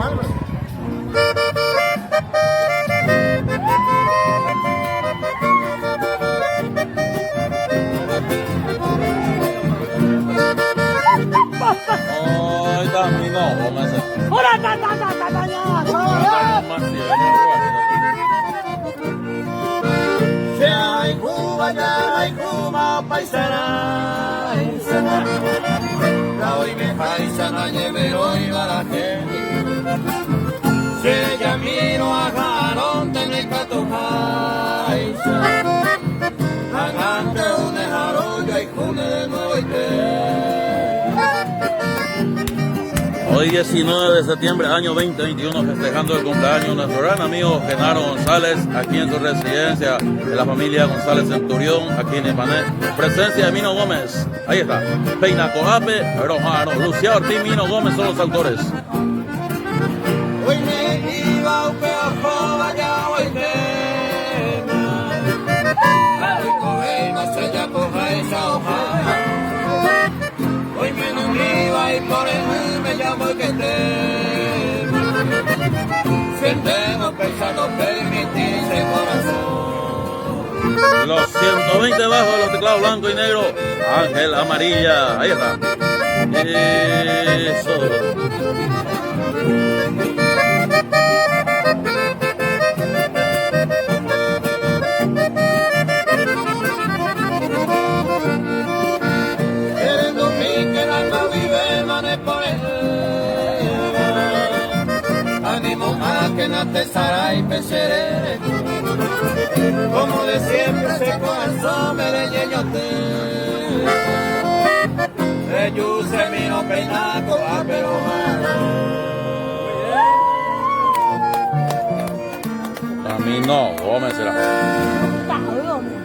Ay, camino, Gómez. ¡Hola, ta, ta, ta, ta, ta, ya! Ay, Cuba, paisana, la hoy me paisana, lleve hoy baraje. Si ella miro a jarón, tenéis que tocar. Hagante un jarón, y cune de nuevo y Hoy 19 de septiembre, año 2021, festejando el cumpleaños de nuestro gran amigo Genaro González, aquí en su residencia de la familia González Centurión, aquí en Ipané. Presencia de Mino Gómez, ahí está. Peina Coape, Rojano, Lucía Ortiz, Mino Gómez son los autores. hoy me iba a peor, vaya hoy me. Hoy coge más allá, coja esa hoja. Hoy me no iba y por él me llamo el que te. Sientemos pensando permitirse corazón. Los 120 bajos, los teclados blanco y negro, Ángel Amarilla, ahí está. Eso. Que nace Sara y Pecherere, como de siempre ese corazón me leñeñote. Yo se miro peinaco a pero Camino Gómez será.